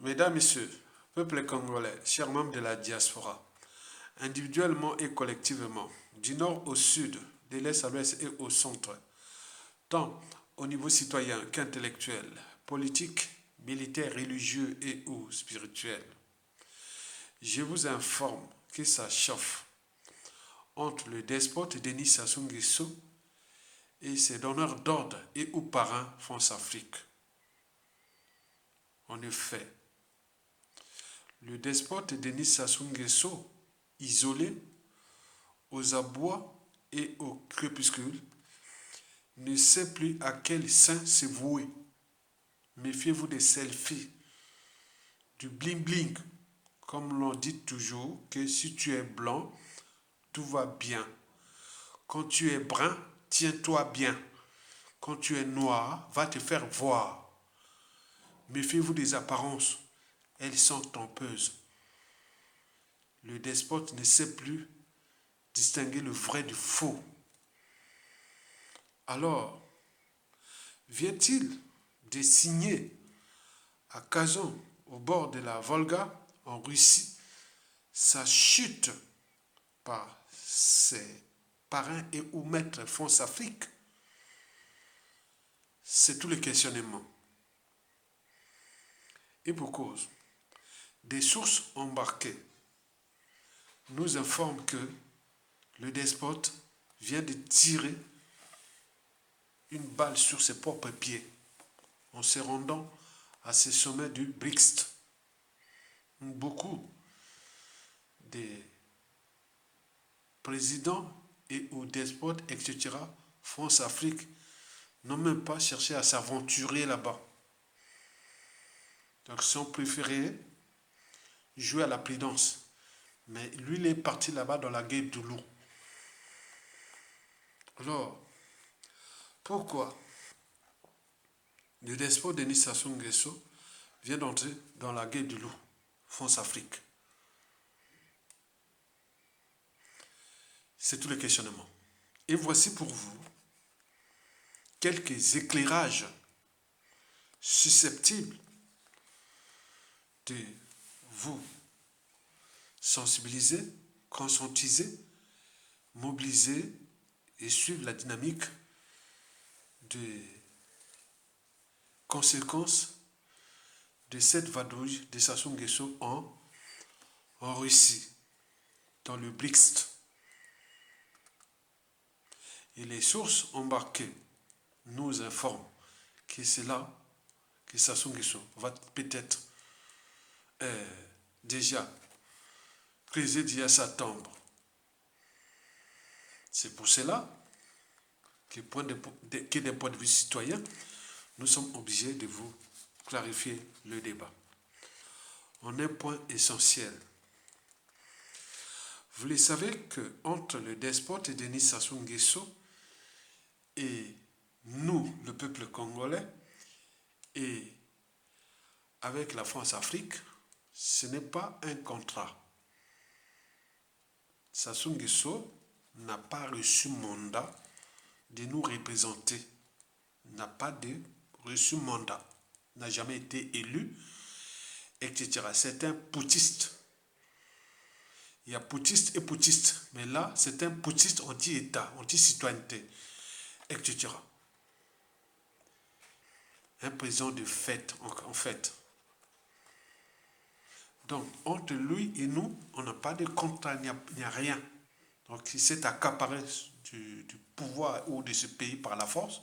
Mesdames, Messieurs, peuple congolais, chers membres de la diaspora, individuellement et collectivement, du nord au sud, de l'est à l'ouest et au centre, tant au niveau citoyen qu'intellectuel, politique, militaire, religieux et ou spirituel, je vous informe que ça chauffe entre le despote Denis Sassou Nguesso et ses donneurs d'ordre et ou parrains France-Afrique. En effet, le despote Denis Sassou Nguesso, isolé, aux abois et au crépuscule, ne sait plus à quel saint se vouer. Méfiez-vous des selfies, du bling-bling, comme l'on dit toujours que si tu es blanc, tout va bien. Quand tu es brun, tiens-toi bien. Quand tu es noir, va te faire voir. Méfiez-vous des apparences, elles sont trompeuses. Le despote ne sait plus distinguer le vrai du faux. Alors, vient-il de signer à Kazan, au bord de la Volga, en Russie, sa chute par ses parrains et ou maîtres France-Afrique? C'est tout le questionnement. Et pour cause, des sources embarquées nous informent que le despote vient de tirer une balle sur ses propres pieds en se rendant à ce sommet du BRICS. Beaucoup des présidents et ou despotes, etc., France-Afrique, n'ont même pas cherché à s'aventurer là-bas. Donc, ils ont préféré jouer à la prudence. Mais lui, il est parti là-bas dans la guerre du loup. Alors, pourquoi le despote Denis Sassou Nguesso vient d'entrer dans la guerre du loup, France-Afrique? C'est tout le questionnement. Et voici pour vous quelques éclairages susceptibles de vous sensibiliser, conscientiser, mobiliser et suivre la dynamique des conséquences de cette vadrouille de Sassou Nguesso en Russie, dans le BRICS. Et les sources embarquées nous informent que c'est là que Sassou Nguesso va peut-être déjà creuser déjà sa tombe. C'est pour cela que d'un point de vue citoyen, nous sommes obligés de vous clarifier le débat. En un point essentiel, vous le savez qu'entre le despote Denis Sassou Nguesso et nous, le peuple congolais, et avec la France-Afrique, ce n'est pas un contrat. Sassou Nguesso n'a pas reçu mandat de nous représenter, n'a pas reçu mandat, n'a jamais été élu, etc. C'est un putiste. Il y a putiste et putiste, mais là, c'est un putiste anti-État, anti-citoyenneté, etc. Un président de fait, en fait. Donc, entre lui et nous, on n'a pas de contrat, il n'y a rien. Donc, il s'est accaparé du pouvoir ou de ce pays par la force.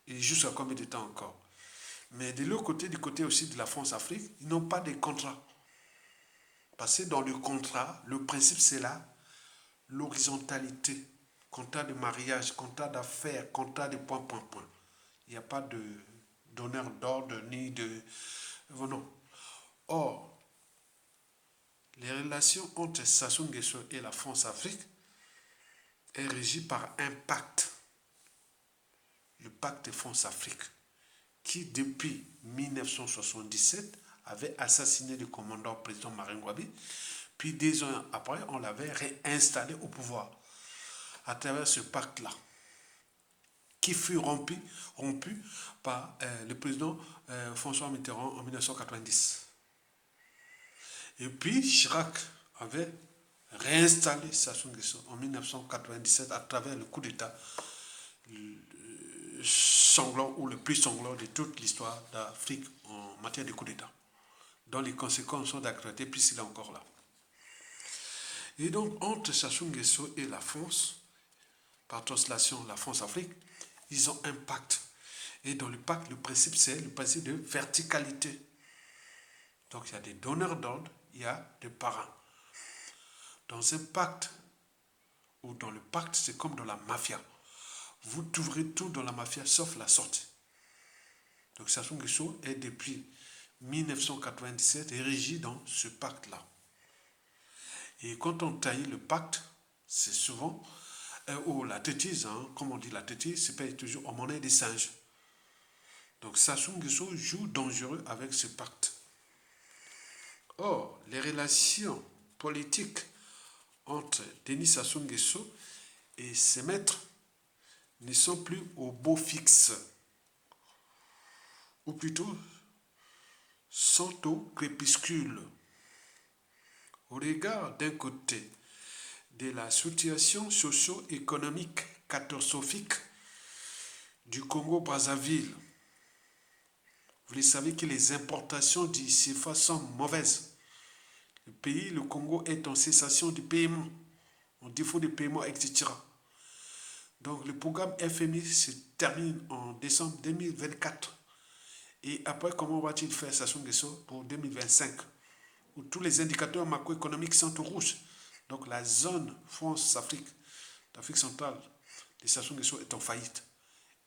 Et jusqu'à combien de temps encore? Mais de l'autre côté, du côté aussi de la France-Afrique, ils n'ont pas de contrat. Parce que dans le contrat, le principe c'est là, l'horizontalité. Contrat de mariage, contrat d'affaires, contrat de point. Il n'y a pas de donneur d'ordre ni de... Non. Or, les relations entre Sassou Nguesso et la France-Afrique est régie par un pacte. Le pacte France-Afrique, qui depuis 1977 avait assassiné le commandant président Marine Ngouabi, puis 2 ans après, on l'avait réinstallé au pouvoir à travers ce pacte-là. qui fut rompu par le président François Mitterrand en 1990. Et puis Chirac avait réinstallé Sassou Nguesso en 1997 à travers le coup d'État sanglant ou le plus sanglant de toute l'histoire d'Afrique en matière de coup d'État, dont les conséquences sont d'actualité puisqu'il est encore là. Et donc, entre Sassou Nguesso et la France, par translation la France-Afrique, ils ont un pacte. Et dans le pacte, le principe, c'est le principe de verticalité. Donc, il y a des donneurs d'ordre, il y a des parrains. Dans un pacte, ou dans le pacte, c'est comme dans la mafia. Vous trouverez tout dans la mafia, sauf la sortie. Donc, Sassou Nguesso est depuis 1997 érigé dans ce pacte-là. Et quand on taille le pacte, c'est souvent, ou la tétise, comme on dit la tétise, c'est paye toujours en monnaie des singes. Donc Sassou Nguesso joue dangereux avec ce pacte. Or, les relations politiques entre Denis Sassou Nguesso et ses maîtres ne sont plus au beau fixe, ou plutôt sont au crépuscule. Au regard d'un côté de la situation socio-économique catastrophique du Congo-Brazzaville, vous le savez que les importations du CFA sont mauvaises. Le Congo, est en cessation de paiement, en défaut de paiement, etc. Donc le programme FMI se termine en décembre 2024. Et après, comment va-t-il faire Sassou Nguesso pour 2025, où tous les indicateurs macroéconomiques sont au rouge? Donc la zone France-Afrique, d'Afrique centrale, de Sassou Nguesso est en faillite.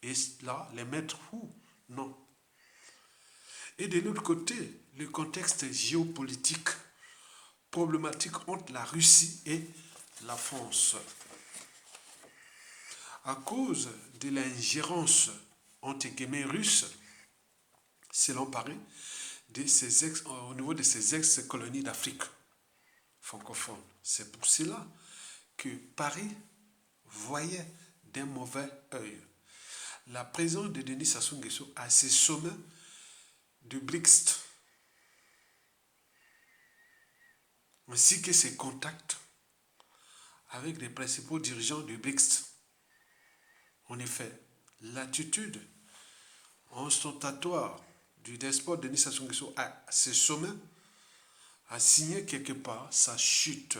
Et là, les maîtres, non. Et de l'autre côté, le contexte géopolitique problématique entre la Russie et la France. À cause de l'ingérence entre guillemets russe, selon Paris, au niveau de ces ex-colonies d'Afrique francophone. C'est pour cela que Paris voyait d'un mauvais œil la présence de Denis Sassou Nguesso à ses sommets de BRICS, ainsi que ses contacts avec les principaux dirigeants du BRICS. En effet, l'attitude ostentatoire du despote Denis Sassou Nguesso à ses sommets a signé quelque part sa chute.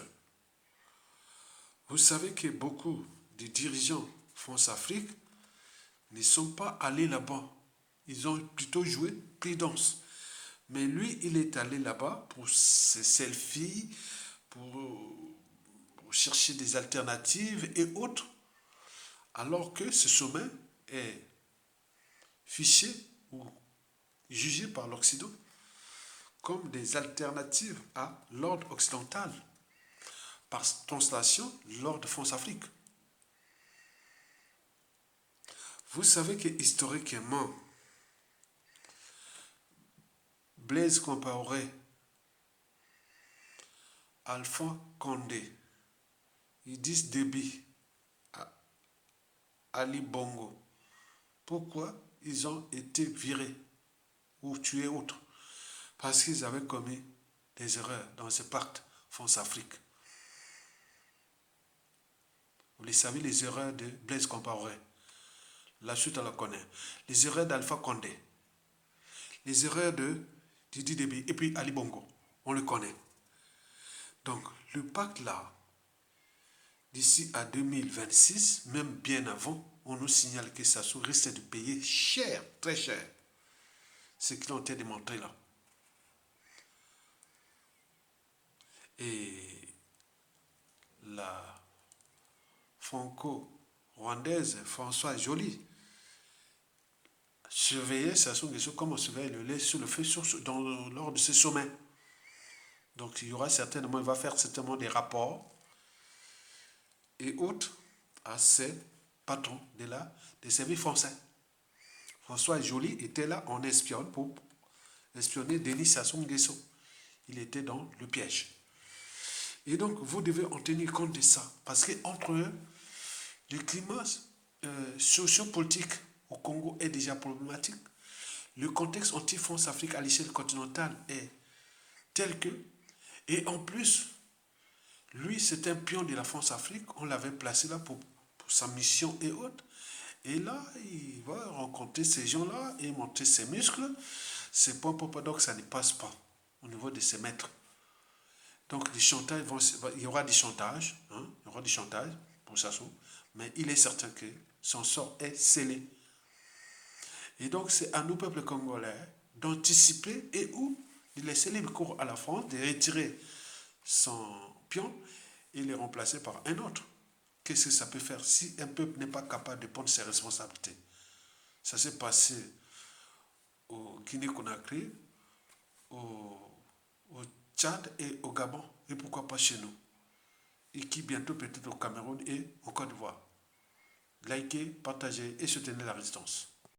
Vous savez que beaucoup de dirigeants France-Afrique ne sont pas allés là-bas. Ils ont plutôt joué prudence. Mais lui, il est allé là-bas pour ses selfies, pour chercher des alternatives et autres, alors que ce sommet est fiché ou jugé par l'Occident comme des alternatives à l'ordre occidental, par translation, l'ordre France-Afrique. Vous savez que historiquement, Blaise Compaoré, Alpha Condé, Idriss Déby, Ali Bongo, pourquoi ils ont été virés ou tués autres? Parce qu'ils avaient commis des erreurs dans ce pacte France-Afrique. Vous les savez, les erreurs de Blaise Compaoré. La suite, on la connaît. Les erreurs d'Alpha Condé. Les erreurs de Didi Déby et puis Ali Bongo. On le connaît. Donc, le pacte là, d'ici à 2026, même bien avant, on nous signale que Sassou risque de payer cher, très cher, ce qu'ils ont été démontré là. Et la franco-rwandaise Françoise Joly surveillait Sassou Nguesso comme on surveille le lait sur le feu lors de ce sommet. Donc il y aura certainement, il va faire certainement des rapports et autres à ses patrons des services français. François Joly était là en espionne pour espionner Denis Sassou Nguesso. Il était dans le piège. Et donc, vous devez en tenir compte de ça. Parce qu'entre eux, le climat sociopolitique au Congo est déjà problématique. Le contexte anti-France Afrique à l'échelle continentale est tel que, et en plus, lui, c'est un pion de la France Afrique, on l'avait placé là pour sa mission et autres. Et là, il va rencontrer ces gens-là et monter ses muscles. C'est pas donc ça ne passe pas au niveau de ses maîtres. Donc il y aura des chantages, hein, il y aura des chantages pour Sassou, mais il est certain que son sort est scellé. Et donc c'est à nous, peuple congolais, d'anticiper et ou de laisser libre cours à la France, de retirer son pion et le remplacer par un autre. Qu'est-ce que ça peut faire si un peuple n'est pas capable de prendre ses responsabilités? Ça s'est passé au Guinée-Conakry, au, au Tchad et au Gabon, et pourquoi pas chez nous, et qui bientôt peut-être au Cameroun et au Côte d'Ivoire. Likez, partagez et soutenez la résistance.